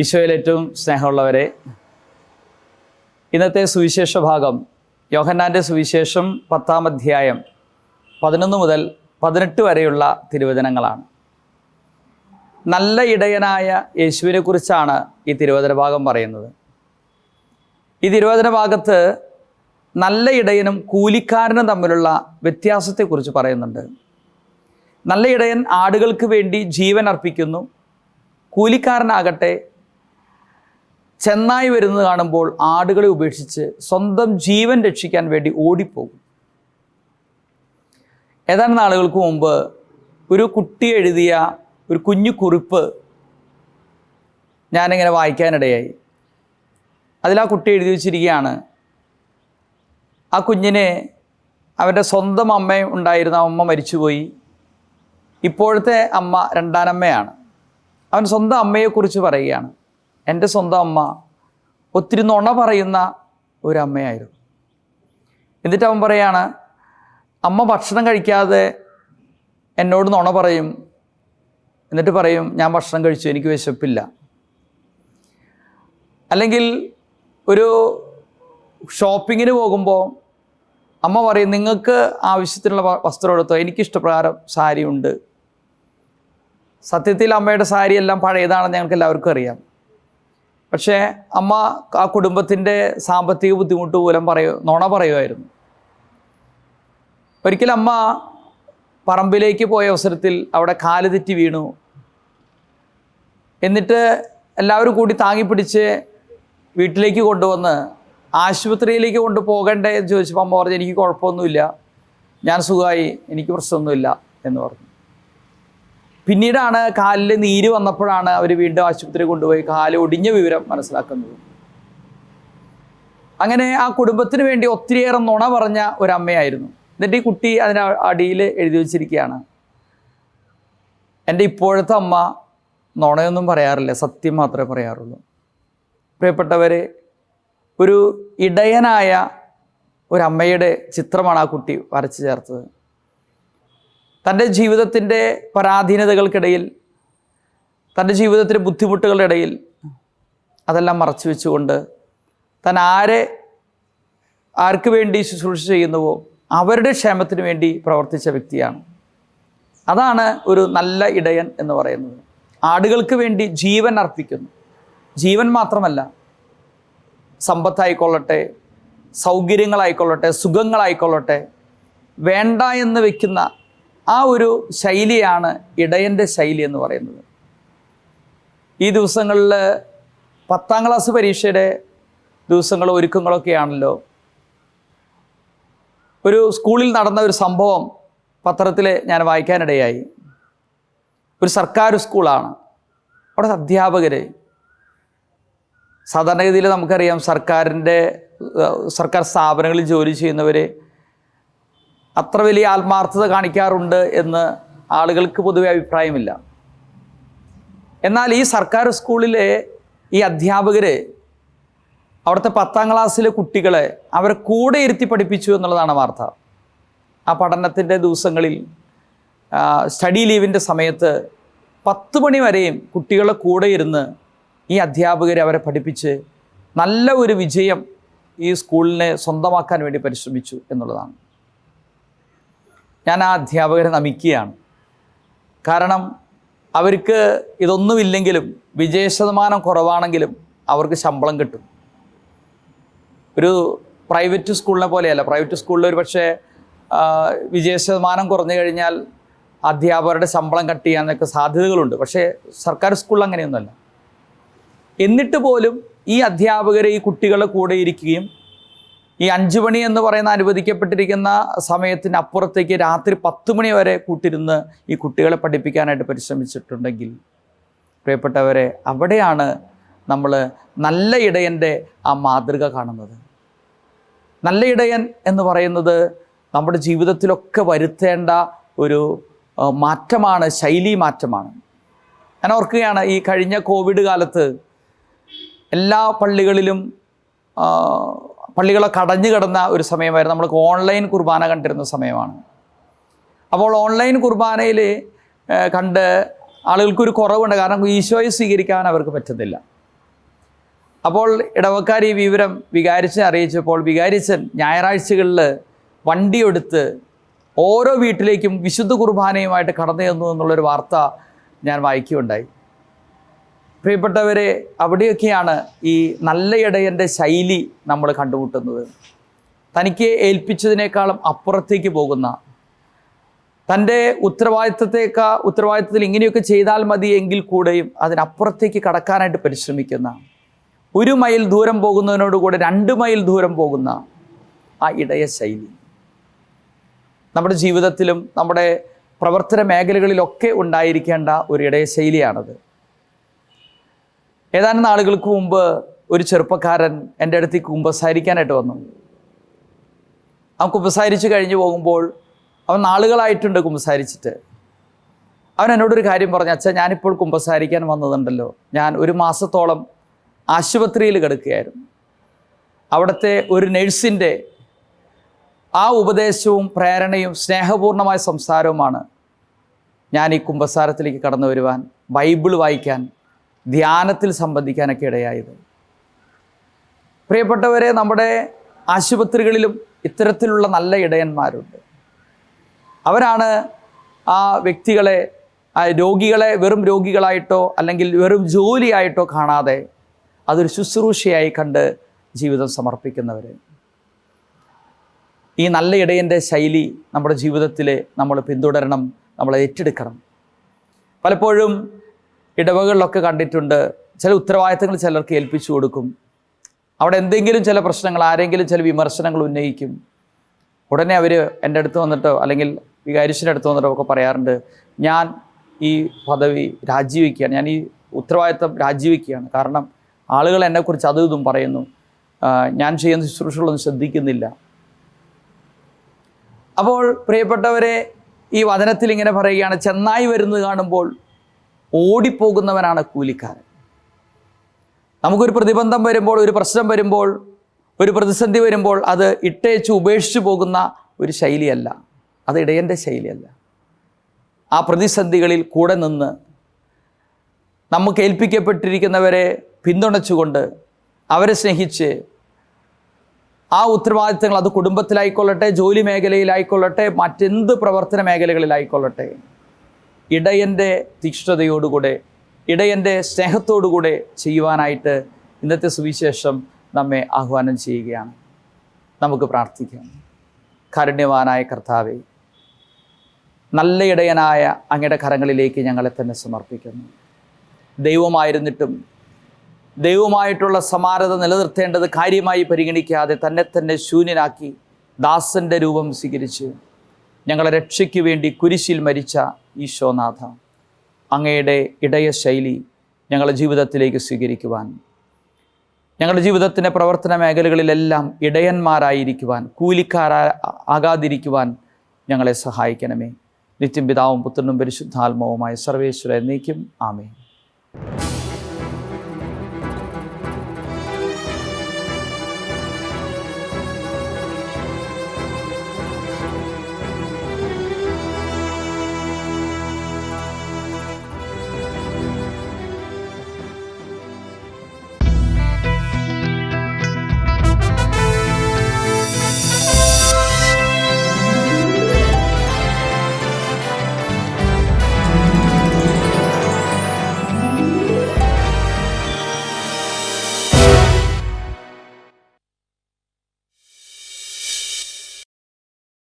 ഈശോയിൽ ഏറ്റവും സ്നേഹമുള്ളവരെ, ഇന്നത്തെ സുവിശേഷ ഭാഗം യോഹന്നാൻ്റെ സുവിശേഷം 10-ാം അധ്യായം 11 മുതൽ 18 വരെയുള്ള തിരുവചനങ്ങളാണ്. നല്ല ഇടയനായ യേശുവിനെ കുറിച്ചാണ് ഈ തിരുവചന ഭാഗം പറയുന്നത്. ഈ തിരുവചന ഭാഗത്ത് നല്ല ഇടയനും കൂലിക്കാരനും തമ്മിലുള്ള വ്യത്യാസത്തെക്കുറിച്ച് പറയുന്നുണ്ട്. നല്ല ഇടയൻ ആടുകൾക്ക് വേണ്ടി ജീവൻ അർപ്പിക്കുന്നു. കൂലിക്കാരനാകട്ടെ ചെന്നായി വരുന്നത് കാണുമ്പോൾ ആടുകളെ ഉപേക്ഷിച്ച് സ്വന്തം ജീവൻ രക്ഷിക്കാൻ വേണ്ടി ഓടിപ്പോകും. ഏതാനും നാളുകൾക്ക് മുമ്പ് ഒരു കുട്ടി എഴുതിയ ഒരു കുഞ്ഞു കുറിപ്പ് ഞാനിങ്ങനെ വായിക്കാനിടയായി. അതിൽ ആ കുട്ടി എഴുതി വച്ചിരിക്കുകയാണ്, ആ കുഞ്ഞിനെ അവൻ്റെ സ്വന്തം അമ്മ ഉണ്ടായിരുന്ന അമ്മ മരിച്ചുപോയി. ഇപ്പോഴത്തെ അമ്മ രണ്ടാനമ്മയാണ്. അവൻ സ്വന്തം അമ്മയെക്കുറിച്ച് പറയുകയാണ്. എൻ്റെ സ്വന്തം അമ്മ ഒത്തിരി നുണ പറയുന്ന ഒരമ്മയായിരുന്നു. എന്നിട്ട് അവൻ പറയാണ്, അമ്മ ഭക്ഷണം കഴിക്കാതെ എന്നോട് നുണ പറയും. എന്നിട്ട് പറയും, ഞാൻ ഭക്ഷണം കഴിച്ചു, എനിക്ക് വിശപ്പില്ല. അല്ലെങ്കിൽ ഒരു ഷോപ്പിങ്ങിന് പോകുമ്പോൾ അമ്മ പറയും, നിങ്ങൾക്ക് ആവശ്യത്തിനുള്ള വസ്ത്രം എടുത്തോ, എനിക്കിഷ്ടപ്രകാരം സാരിയുണ്ട്. സത്യത്തിൽ അമ്മയുടെ സാരി എല്ലാം പഴയതാണെന്ന് ഞങ്ങൾക്ക് എല്ലാവർക്കും അറിയാം. പക്ഷേ അമ്മ ആ കുടുംബത്തിൻ്റെ സാമ്പത്തിക ബുദ്ധിമുട്ട് മൂലം നുണ പറയുമായിരുന്നു. ഒരിക്കൽ അമ്മ പറമ്പിലേക്ക് പോയ അവസരത്തിൽ അവിടെ കാല് തെറ്റി വീണു. എന്നിട്ട് എല്ലാവരും കൂടി താങ്ങിപ്പിടിച്ച് വീട്ടിലേക്ക് കൊണ്ടുവന്ന് ആശുപത്രിയിലേക്ക് കൊണ്ടുപോകണ്ടേ എന്ന് ചോദിച്ചപ്പോൾ അമ്മ പറഞ്ഞു, എനിക്ക് കുഴപ്പമൊന്നുമില്ല, ഞാൻ സുഖമായി, എനിക്ക് പ്രശ്നമൊന്നുമില്ല എന്ന് പറഞ്ഞു. പിന്നീടാണ് കാലിൽ നീര് വന്നപ്പോഴാണ് അവർ വീണ്ടും ആശുപത്രി കൊണ്ടുപോയി കാല് ഒടിഞ്ഞ വിവരം മനസ്സിലാക്കുന്നത്. അങ്ങനെ ആ കുടുംബത്തിന് വേണ്ടി ഒത്തിരിയേറെ നുണ പറഞ്ഞ ഒരമ്മയായിരുന്നു. എന്നിട്ട് ഈ കുട്ടി അതിന് അടിയിൽ എഴുതി വച്ചിരിക്കുകയാണ്, എൻ്റെ ഇപ്പോഴത്തെ അമ്മ നുണയൊന്നും പറയാറില്ല, സത്യം മാത്രമേ പറയാറുള്ളൂ. പ്രിയപ്പെട്ടവരെ, ഒരു ഇടയനായ ഒരമ്മയുടെ ചിത്രമാണ് ആ കുട്ടി വരച്ചു ചേർത്തത്. തൻ്റെ ജീവിതത്തിൻ്റെ പരാധീനതകൾക്കിടയിൽ, തൻ്റെ ജീവിതത്തിൻ്റെ ബുദ്ധിമുട്ടുകളുടെ ഇടയിൽ അതെല്ലാം മറച്ചു വെച്ചുകൊണ്ട് താൻ ആർക്ക് വേണ്ടി ശുശ്രൂഷ ചെയ്യുന്നുവോ അവരുടെ ക്ഷേമത്തിന് വേണ്ടി പ്രവർത്തിച്ച വ്യക്തിയാണ്. അതാണ് ഒരു നല്ല ഇടയൻ എന്ന് പറയുന്നത്. ആടുകൾക്ക് വേണ്ടി ജീവൻ അർപ്പിക്കുന്നു. ജീവൻ മാത്രമല്ല, സമ്പത്തായിക്കൊള്ളട്ടെ, സൗകര്യങ്ങളായിക്കൊള്ളട്ടെ, സുഖങ്ങളായിക്കൊള്ളട്ടെ, വേണ്ട എന്ന് വെക്കുന്ന ആ ഒരു ശൈലിയാണ് ഇടയൻ്റെ ശൈലി എന്ന് പറയുന്നത്. ഈ ദിവസങ്ങളിൽ 10-ാം ക്ലാസ് പരീക്ഷയുടെ ദിവസങ്ങളും ഒരുക്കങ്ങളൊക്കെയാണല്ലോ. ഒരു സ്കൂളിൽ നടന്ന ഒരു സംഭവം പത്രത്തിൽ ഞാൻ വായിക്കാനിടയായി. ഒരു സർക്കാർ സ്കൂളാണ്. അവിടെ അധ്യാപകർ, സാധാരണഗതിയിൽ നമുക്കറിയാം സർക്കാർ സ്ഥാപനങ്ങളിൽ ജോലി ചെയ്യുന്നവർ അത്ര വലിയ ആത്മാർത്ഥത കാണിക്കാറുണ്ട് എന്ന് ആളുകൾക്ക് പൊതുവെ അഭിപ്രായമില്ല. എന്നാൽ ഈ സർക്കാർ സ്കൂളിലെ ഈ അധ്യാപകർ അവിടുത്തെ 10-ാം ക്ലാസ്സിലെ കുട്ടികളെ അവരെ കൂടെ ഇരുത്തി പഠിപ്പിച്ചു എന്നുള്ളതാണ് വാർത്ത. ആ പഠനത്തിൻ്റെ ദിവസങ്ങളിൽ സ്റ്റഡി ലീവിൻ്റെ സമയത്ത് 10 മണി വരെയും കുട്ടികളെ കൂടെ ഇരുന്ന് ഈ അധ്യാപകർ അവരെ പഠിപ്പിച്ച് നല്ല ഒരു വിജയം ഈ സ്കൂളിനെ സ്വന്തമാക്കാൻ വേണ്ടി പരിശ്രമിച്ചു എന്നുള്ളതാണ്. ഞാൻ ആ അധ്യാപകരെ നമിക്കുകയാണ്. കാരണം അവർക്ക് ഇതൊന്നുമില്ലെങ്കിലും, വിജയശതമാനം കുറവാണെങ്കിലും അവർക്ക് ശമ്പളം കിട്ടും. ഒരു പ്രൈവറ്റ് സ്കൂളിനെ പോലെയല്ല. പ്രൈവറ്റ് സ്കൂളിൽ ഒരു പക്ഷേ വിജയശതമാനം കുറഞ്ഞു കഴിഞ്ഞാൽ അധ്യാപകരുടെ ശമ്പളം കട്ട് ചെയ്യാനൊക്കെ സാധ്യതകളുണ്ട്. പക്ഷേ സർക്കാർ സ്കൂളിൽ അങ്ങനെയൊന്നുമല്ല. എന്നിട്ട് പോലും ഈ അധ്യാപകരെ ഈ കുട്ടികളെ കൂടെ ഇരിക്കുകയും ഈ 5 മണി എന്ന് പറയുന്ന അനുവദിക്കപ്പെട്ടിരിക്കുന്ന സമയത്തിന് അപ്പുറത്തേക്ക് രാത്രി 10 മണി വരെ കൂട്ടിരുന്ന് ഈ കുട്ടികളെ പഠിപ്പിക്കാനായിട്ട് പരിശ്രമിച്ചിട്ടുണ്ടെങ്കിൽ, പ്രിയപ്പെട്ടവരെ, അവിടെയാണ് നമ്മൾ നല്ല ഇടയൻ്റെ ആ മാതൃക കാണുന്നത്. നല്ല ഇടയൻ എന്ന് പറയുന്നത് നമ്മുടെ ജീവിതത്തിലൊക്കെ വരുത്തേണ്ട ഒരു മാറ്റമാണ്, ശൈലി മാറ്റമാണ്. ഞാൻ ഓർക്കുകയാണ്, ഈ കഴിഞ്ഞ കോവിഡ് കാലത്ത് എല്ലാ പള്ളികളൊക്കെ അടഞ്ഞു കിടന്ന ഒരു സമയമായിരുന്നു. നമ്മൾക്ക് ഓൺലൈൻ കുർബാന കണ്ടിരുന്ന സമയമാണ്. അപ്പോൾ ഓൺലൈൻ കുർബാനയിൽ കണ്ട് ആളുകൾക്കൊരു കുറവുണ്ട്. കാരണം ഈശോയെ സ്വീകരിക്കാൻ അവർക്ക് പറ്റുന്നില്ല. അപ്പോൾ ഇടവക്കാർ ഈ വിവരം വികാരിച്ചനെ അറിയിച്ചപ്പോൾ വികാരിച്ചൻ ഞായറാഴ്ചകളിൽ വണ്ടിയെടുത്ത് ഓരോ വീട്ടിലേക്കും വിശുദ്ധ കുർബാനയുമായിട്ട് കടന്നു ചെന്നു എന്നുള്ളൊരു വാർത്ത ഞാൻ വായിക്കുകയുണ്ടായി. പ്രിയപ്പെട്ടവരെ, അവിടെയൊക്കെയാണ് ഈ നല്ല ഇടയൻ്റെ ശൈലി നമ്മൾ കണ്ടുമുട്ടുന്നത്. തനിക്ക് ഏൽപ്പിച്ചതിനേക്കാളും അപ്പുറത്തേക്ക് പോകുന്ന, തൻ്റെ ഉത്തരവാദിത്തത്തിൽ ഇങ്ങനെയൊക്കെ ചെയ്താൽ മതി എങ്കിൽ കൂടെയും അതിനപ്പുറത്തേക്ക് കടക്കാനായിട്ട് പരിശ്രമിക്കുന്ന, 1 മൈൽ ദൂരം പോകുന്നതിനോടുകൂടെ 2 മൈൽ ദൂരം പോകുന്ന ആ ഇടയ ശൈലി നമ്മുടെ ജീവിതത്തിലും നമ്മുടെ പ്രവർത്തന മേഖലകളിലൊക്കെ ഉണ്ടായിരിക്കേണ്ട ഒരു ഇടയ ശൈലിയാണത്. ഏതാനും നാളുകൾക്ക് മുമ്പ് ഒരു ചെറുപ്പക്കാരൻ എൻ്റെ അടുത്തേക്ക് കുമ്പസാരിക്കാനായിട്ട് വന്നു. അവൻ കുമ്പസാരിച്ച് കഴിഞ്ഞ് പോകുമ്പോൾ, അവൻ നാളുകളായിട്ടുണ്ട് കുമ്പസാരിച്ചിട്ട്. അവൻ എന്നോടൊരു കാര്യം പറഞ്ഞു, അച്ഛാ, ഞാനിപ്പോൾ കുമ്പസാരിക്കാൻ വന്നതുണ്ടല്ലോ, ഞാൻ 1 മാസത്തോളം ആശുപത്രിയിൽ കിടക്കുകയായിരുന്നു. അവിടുത്തെ ഒരു നഴ്സിൻ്റെ ആ ഉപദേശവും പ്രേരണയും സ്നേഹപൂർണമായ സംസാരവുമാണ് ഞാൻ ഈ കുമ്പസാരത്തിലേക്ക് കടന്നു വരുവാൻ, ബൈബിൾ വായിക്കാൻ, ധ്യാനത്തിൽ സംബന്ധിക്കാനൊക്കെ ഇടയായത്. പ്രിയപ്പെട്ടവരെ, നമ്മുടെ ആശുപത്രികളിലും ഇത്തരത്തിലുള്ള നല്ല ഇടയന്മാരുണ്ട്. അവരാണ് ആ വ്യക്തികളെ, ആ രോഗികളെ വെറും രോഗികളായിട്ടോ അല്ലെങ്കിൽ വെറും ജോലിയായിട്ടോ കാണാതെ അതൊരു ശുശ്രൂഷയായി കണ്ട് ജീവിതം സമർപ്പിക്കുന്നവർ. ഈ നല്ല ഇടയൻ്റെ ശൈലി നമ്മുടെ ജീവിതത്തിൽ നമ്മൾ പിന്തുടരണം, നമ്മൾ ഏറ്റെടുക്കണം. പലപ്പോഴും ഇടവകളിലൊക്കെ കണ്ടിട്ടുണ്ട്, ചില ഉത്തരവാദിത്തങ്ങൾ ചിലർക്ക് ഏൽപ്പിച്ചു കൊടുക്കും. അവിടെ എന്തെങ്കിലും ചില പ്രശ്നങ്ങൾ, ആരെങ്കിലും ചില വിമർശനങ്ങൾ ഉന്നയിക്കും. ഉടനെ അവർ എൻ്റെ അടുത്ത് വന്നിട്ടോ അല്ലെങ്കിൽ വികാരിച്ചിൻ്റെ അടുത്ത് വന്നിട്ടോ ഒക്കെ പറയാറുണ്ട്, ഞാൻ ഈ പദവി രാജിവെക്കുകയാണ്, ഞാൻ ഈ ഉത്തരവാദിത്തം രാജിവെക്കുകയാണ്, കാരണം ആളുകൾ എന്നെക്കുറിച്ച് അതും ഇതും പറയുന്നു, ഞാൻ ചെയ്യുന്ന ശുശ്രൂഷകളൊന്നും ശ്രദ്ധിക്കുന്നില്ല. അപ്പോൾ പ്രിയപ്പെട്ടവരെ, ഈ വചനത്തിൽ ഇങ്ങനെ പറയുകയാണ്, ചെന്നായി വരുന്നത് കാണുമ്പോൾ ഓടിപ്പോകുന്നവനാണ് കൂലിക്കാരൻ. നമുക്കൊരു പ്രതിബന്ധം വരുമ്പോൾ, ഒരു പ്രശ്നം വരുമ്പോൾ, ഒരു പ്രതിസന്ധി വരുമ്പോൾ അത് ഇട്ടേച്ച് ഉപേക്ഷിച്ചു പോകുന്ന ഒരു ശൈലിയല്ല, അത് ഇടയൻ്റെ ശൈലിയല്ല. ആ പ്രതിസന്ധികളിൽ കൂടെ നിന്ന് നമുക്ക് ഏൽപ്പിക്കപ്പെട്ടിരിക്കുന്നവരെ പിന്തുണച്ചുകൊണ്ട്, അവരെ സ്നേഹിച്ച്, ആ ഉത്തരവാദിത്തങ്ങൾ, അത് കുടുംബത്തിലായിക്കൊള്ളട്ടെ, ജോലി മേഖലയിലായിക്കൊള്ളട്ടെ, മറ്റെന്ത് പ്രവർത്തന മേഖലകളിലായിക്കൊള്ളട്ടെ, ഇടയൻ്റെ തീക്ഷ്ണതയോടുകൂടെ, ഇടയൻ്റെ സ്നേഹത്തോടുകൂടെ ചെയ്യുവാനായിട്ട് ഇന്നത്തെ സുവിശേഷം നമ്മെ ആഹ്വാനം ചെയ്യുകയാണ്. നമുക്ക് പ്രാർത്ഥിക്കാം. കാരുണ്യവാനായ കർത്താവേ, നല്ല ഇടയനായ അങ്ങയുടെ കരങ്ങളിലേക്ക് ഞങ്ങളെ തന്നെ സമർപ്പിക്കുന്നു. ദൈവമായിരുന്നിട്ടും ദൈവമായിട്ടുള്ള സമാനത നിലനിർത്തേണ്ടത് കാര്യമായി പരിഗണിക്കാതെ തന്നെ ശൂന്യനാക്കി ദാസൻ്റെ രൂപം സ്വീകരിച്ച് ഞങ്ങളെ രക്ഷയ്ക്ക് വേണ്ടി കുരിശിൽ മരിച്ച ഈശോനാഥ, അങ്ങയുടെ ഇടയ ശൈലി ഞങ്ങളുടെ ജീവിതത്തിലേക്ക് സ്വീകരിക്കുവാൻ, ഞങ്ങളുടെ ജീവിതത്തിൻ്റെ പ്രവർത്തന മേഖലകളിലെല്ലാം ഇടയന്മാരായിരിക്കുവാൻ, കൂലിക്കാരാകാതിരിക്കുവാൻ ഞങ്ങളെ സഹായിക്കണമേ. നിത്യം പിതാവും പുത്രനും പരിശുദ്ധാത്മാവുമായ സർവേശ്വര എന്നേക്കും ആമേൻ.